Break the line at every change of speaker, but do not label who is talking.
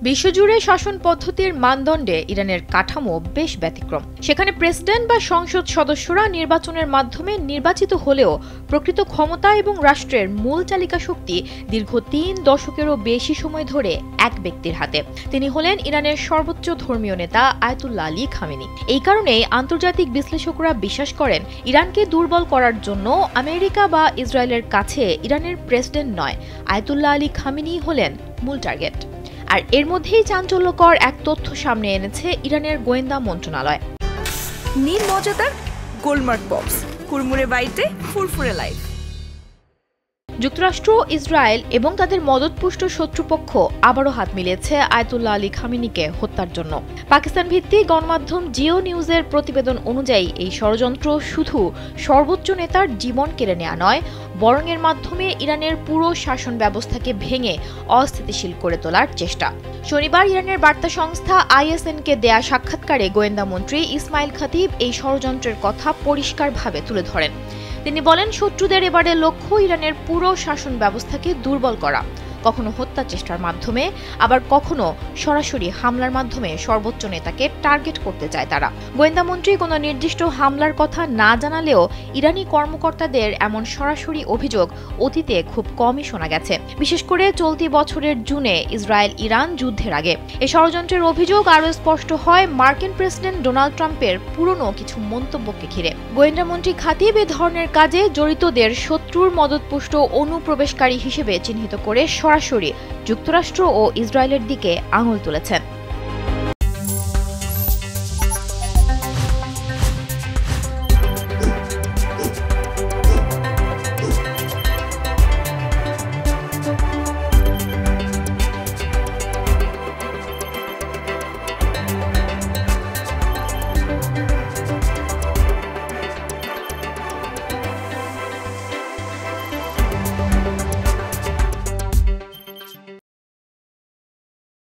বিশ্বজুড়ে শাসন পদ্ধতির মানদণ্ডে ইরানের কাঠামো বেশ ব্যতিক্রম। সেখানে প্রেসিডেন্ট বা সংসদ সদস্যরা নির্বাচনের মাধ্যমে নির্বাচিত হলেও প্রকৃত ক্ষমতা এবং রাষ্ট্রের মূল চালিকা শক্তি দীর্ঘ ৩ দশকেরও বেশি সময় ধরে এক ব্যক্তির হাতে। তিনি হলেন ইরানের সর্বোচ্চ ধর্মীয় নেতা আয়াতুল্লাহ আলী খামেনি। এই কারণেই আন্তর্জাতিক বিশ্লেষকরা বিশ্বাস করেন ইরানকে দুর্বল করার জন্য আমেরিকা বা ইসরায়েলের কাছে ইরানের প্রেসিডেন্ট নয়, আয়াতুল্লাহ আলী খামেনি হলেন মূল টার্গেট। আর এর মধ্যেই চাঞ্চল্যকর এক তথ্য সামনে এনেছে ইরানের গোয়েন্দা মন্ত্রণালয়।
নীল মজাদার গোলমার্ক বক্স, কুরমুরে বাইতে ফুরফুরে লাইফ।
যুক্তরাষ্ট্র, ইসরায়েল এবং তাদের মদতপুষ্ট শত্রুপক্ষ আবারও হাত মিলিয়েছে আয়াতুল্লাহ আলী খামেনিকে হত্যার জন্য। পাকিস্তান ভিত্তিক গণমাধ্যম জিও নিউজের প্রতিবেদন অনুযায়ী এই ষড়যন্ত্র শুধু সর্বোচ্চ নেতার জীবন কেড়ে নেওয়া নয়, বরং এর মাধ্যমে ইরানের পুরো শাসন ব্যবস্থাকে ভেঙে অস্থিতিশীল করে তোলার চেষ্টা। শনিবার ইরানের বার্তা সংস্থা ISNকে দেয়া সাক্ষাৎকারে গোয়েন্দা মন্ত্রী ইসমাইল খতিব এই ষড়যন্ত্রের কথা পরিষ্কারভাবে তুলে ধরেন। তিনি বলেন, শত্রুদের এবারে লক্ষ্য ইরানের পুরো শাসন ব্যবস্থাকে দুর্বল করা, কখনো হত্যা চেষ্টার মাধ্যমে, আবার কখনো সরাসরি হামলার মাধ্যমে সর্বোচ্চ নেতাকে টার্গেট করতে চায় তারা। গোয়েন্দা মন্ত্রী কোনো নির্দিষ্ট হামলার কথা না জানালেও ইরানি কর্মকর্তাদের এমন সরাসরি অভিযোগ অতীতে খুব কমই শোনা গেছে, বিশেষ করে চলতি বছরের জুনে ইসরায়েল ইরান যুদ্ধের আগে। এই ষড়যন্ত্রের অভিযোগ আরও স্পষ্ট হয় মার্কিন প্রেসিডেন্ট ডোনাল্ড ট্রাম্পের পুরনো কিছু মন্তব্যকে ঘিরে। গোয়েন্দা মন্ত্রী খাতিব এ ধরনের কাজে জড়িতদের শত্রুর মদতপুষ্ট অনুপ্রবেশকারী হিসেবে চিহ্নিত করে সরাসরি যুক্তরাষ্ট্র ও ইসরায়েলের দিকে আঙুল তুলেছেন।